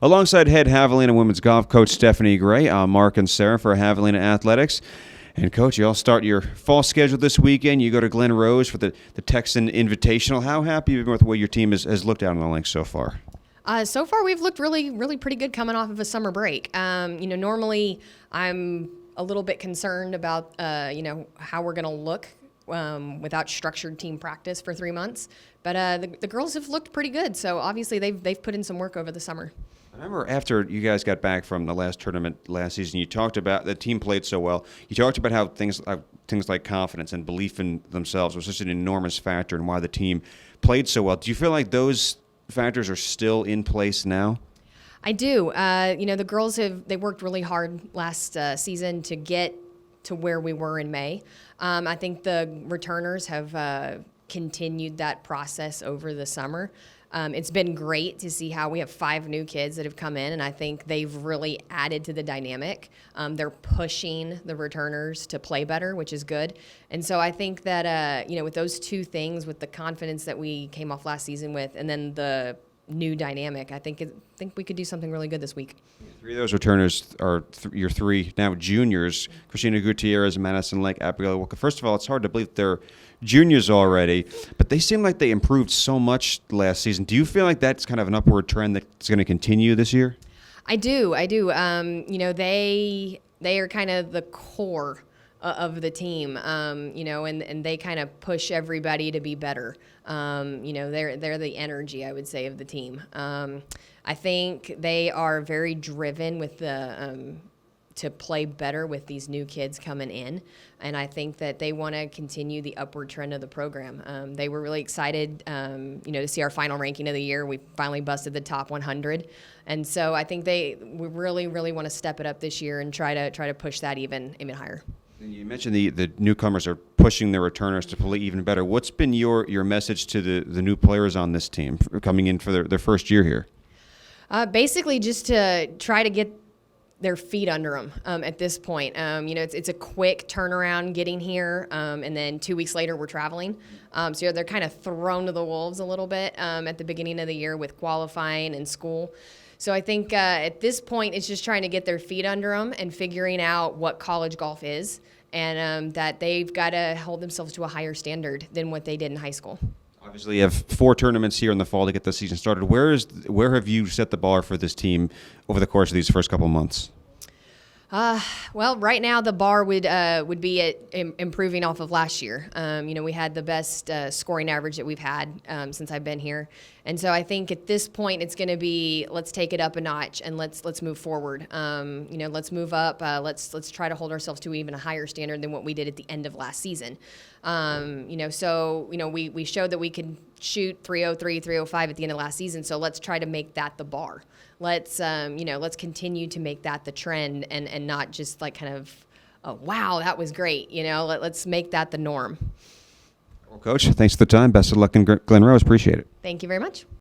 Alongside head Javelina women's golf coach Stefanie Gray, I'm Mark and Sarah for Javelina Athletics. And Coach, you all start your fall schedule this weekend. You go to Glen Rose for the Texan Invitational. How happy have you been with the way your team has looked out on the links so far? So far, we've looked really pretty good coming off of a summer break. Normally I'm a little bit concerned about, how we're going to look without structured team practice for 3 months. But the girls have looked pretty good. So obviously they've put in some work over the summer. I remember after you guys got back from the last tournament last season, you talked about the team played so well. You talked about how things like confidence and belief in themselves was such an enormous factor in why the team played so well. Do you feel like those factors are still in place now? I do. The girls they worked really hard last season to get to where we were in May. I think the returners have continued that process over the summer. It's been great to see how we have 5 new kids that have come in, and I think they've really added to the dynamic. They're pushing the returners to play better, which is good. And so I think that, with those 2 things, with the confidence that we came off last season with, and then the new dynamic, I think we could do something really good this week. 3 of those returners are your 3 now juniors, Christina Gutierrez, Madison Lake, Abigail Wilka. First of all, it's hard to believe they're juniors already, but they seem like they improved so much last season. Do you feel like that's kind of an upward trend that's going to continue this year? I do. They are kind of the core of the team, and they kind of push everybody to be better. They're the energy, I would say, of the team. I think they are very driven with to play better with these new kids coming in, and I think that they want to continue the upward trend of the program. They were really excited, to see our final ranking of the year. We finally busted the top 100, and so I think we really want to step it up this year and try to push that even higher. You mentioned the newcomers are pushing their returners to play even better. What's been your message to the new players on this team coming in for their first year here? Basically, just to try to get their feet under them at this point. It's a quick turnaround getting here, and then 2 weeks later we're traveling. So they're kind of thrown to the wolves a little bit at the beginning of the year with qualifying and school. So I think at this point it's just trying to get their feet under them and figuring out what college golf is, and that they've got to hold themselves to a higher standard than what they did in high school. Obviously, you have 4 tournaments here in the fall to get the season started. Where have you set the bar for this team over the course of these first couple months? Well, right now the bar would be at improving off of last year. We had the best scoring average that we've had since I've been here, and so I think at this point it's going to be let's take it up a notch and let's move forward. Let's move up. Let's try to hold ourselves to even a higher standard than what we did at the end of last season. We showed that we could shoot 303, 305 at the end of last season. So let's try to make that the bar. Let's continue to make that the trend and not just like kind of, oh, wow, that was great. Let's make that the norm. Well, Coach, thanks for the time. Best of luck in Glen Rose. Appreciate it. Thank you very much.